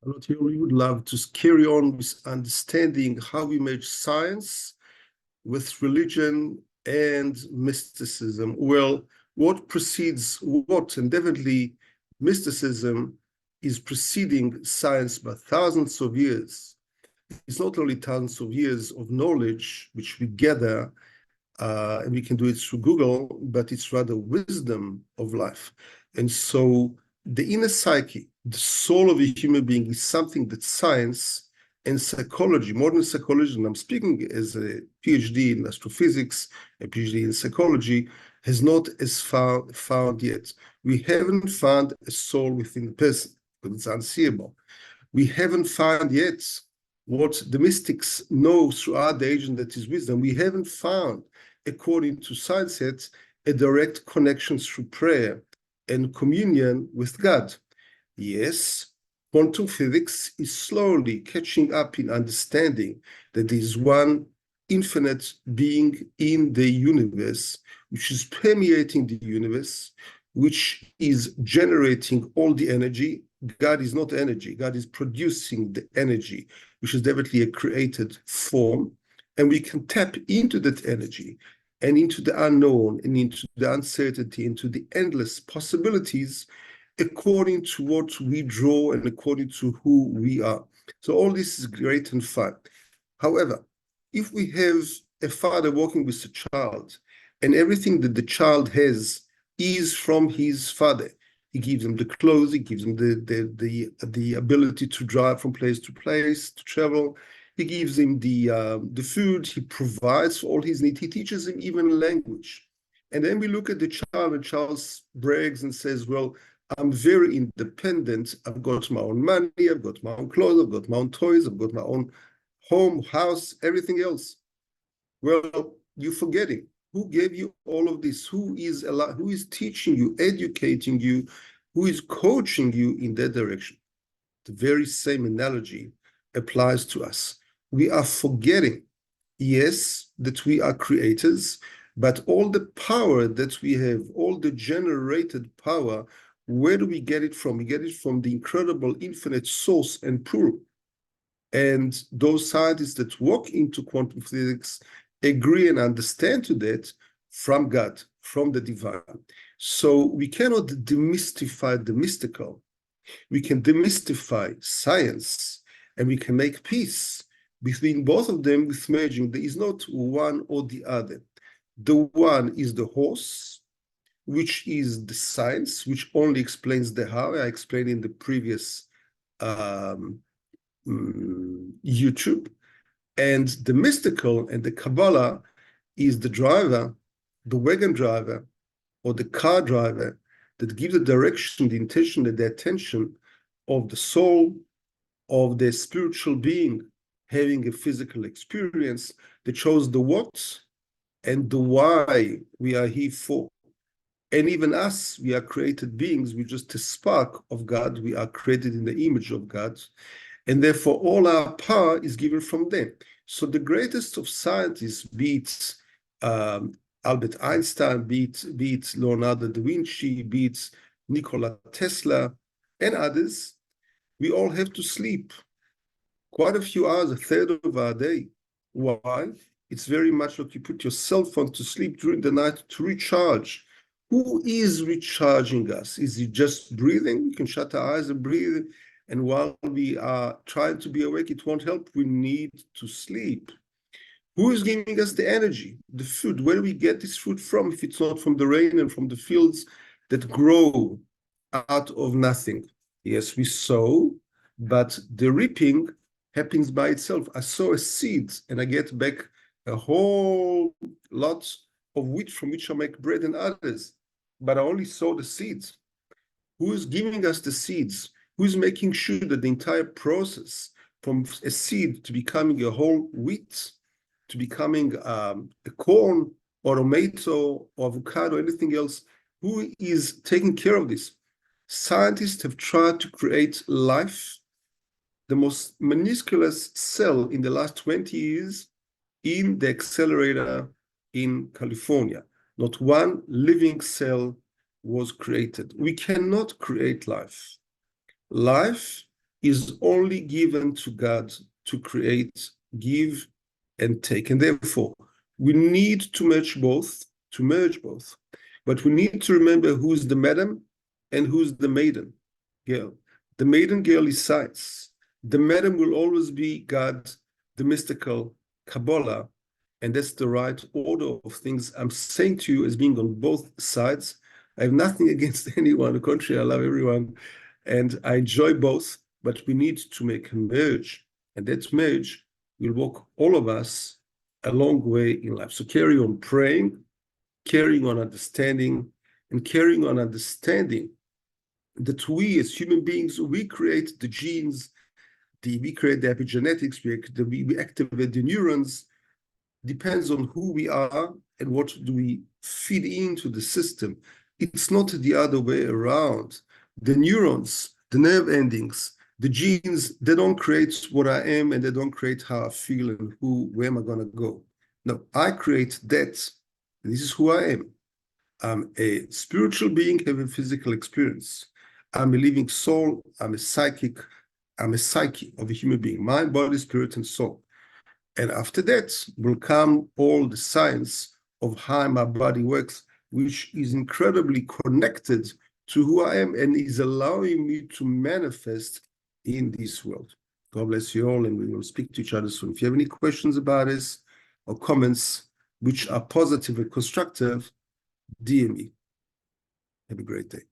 A lot here. We would love to carry on with understanding how we merge science with religion and mysticism. Well, what precedes what? And definitely mysticism is preceding science by thousands of years. It's not only thousands of years of knowledge which we gather, and we can do it through Google, but it's rather wisdom of life. And so the inner psyche, the soul of a human being, is something that science and psychology, modern psychology, and I'm speaking as a PhD in astrophysics, a PhD in psychology, has not as found yet. We haven't found a soul within the person, because it's unseeable. We haven't found yet what the mystics know throughout the age, and that is wisdom. We haven't found, according to science yet, a direct connection through prayer and communion with God. Yes, quantum physics is slowly catching up in understanding that there is one infinite being in the universe, which is permeating the universe, which is generating all the energy. God is not energy. God is producing the energy, which is definitely a created form. And we can tap into that energy and into the unknown and into the uncertainty, into the endless possibilities according to what we draw and according to who we are. So all this is great and fun. However, if we have a father working with a child and everything that the child has is from his father, he gives them the clothes, he gives them the ability to drive from place to place, to travel. He gives him the food, he provides for all his needs, he teaches him even language. And then we look at the child, and Charles brags and says, well, I'm very independent. I've got my own money, I've got my own clothes, I've got my own toys, I've got my own home, house, everything else. Well, you're forgetting. Who gave you all of this? Who is teaching you, educating you, who is coaching you in that direction? The very same analogy applies to us. We are forgetting, yes, that we are creators, but all the power that we have, all the generated power, where do we get it from? We get it from the incredible infinite source and pool. And those scientists that walk into quantum physics agree and understand to that from God, from the divine. So we cannot demystify the mystical. We can demystify science, and we can make peace between both of them with merging. There is not one or the other. The one is the horse, which is the science, which only explains the how. I explained in the previous YouTube. And the mystical and the Kabbala is the driver, the wagon driver, or the car driver that gives the direction, the intention, and the attention of the soul, of the spiritual being having a physical experience, that shows the what and the why we are here for. And even us, we are created beings. We're just a spark of God. We are created in the image of God. And therefore, all our power is given from them. So the greatest of scientists, be it Albert Einstein, be it Leonardo da Vinci, be it Nikola Tesla, and others, we all have to sleep quite a few hours, a third of our day. Why? It's very much like you put your cell phone to sleep during the night to recharge. Who is recharging us? Is it just breathing? We can shut our eyes and breathe. And while we are trying to be awake, it won't help. We need to sleep. Who is giving us the energy, the food? Where do we get this food from if it's not from the rain and from the fields that grow out of nothing? Yes, we sow, but the reaping happens by itself. I sow a seed and I get back a whole lot of wheat from which I make bread and others, but I only sow the seeds. Who is giving us the seeds? Who is making sure that the entire process from a seed to becoming a whole wheat, to becoming a corn or a tomato or avocado, anything else, who is taking care of this? Scientists have tried to create life, the most minusculous cell in the last 20 years in the accelerator in California. Not one living cell was created. We cannot create life. Life is only given to God to create, give, and take. And therefore, we need to merge both, But we need to remember who's the madam and who's the maiden girl. The maiden girl is science. The madam will always be God, the mystical Kabbala, and that's the right order of things. I'm saying to you as being on both sides. I have nothing against anyone. On the contrary, I love everyone, and I enjoy both, but we need to make a merge, and that merge will walk all of us a long way in life. So carry on praying, carrying on understanding, and carrying on understanding that we as human beings, we create the genes, we create the epigenetics, we activate the neurons, depends on who we are and what do we feed into the system. It's not the other way around. The neurons, the nerve endings, the genes, they don't create what I am and they don't create how I feel and where am I going to go. No, I create that. This is who I am. I'm a spiritual being having physical experience. I'm a living soul. I'm a psyche of a human being, mind, body, spirit, and soul. And after that will come all the science of how my body works, which is incredibly connected to who I am and is allowing me to manifest in this world. God bless you all, and we will speak to each other soon. If you have any questions about this or comments which are positive and constructive, DM me. Have a great day.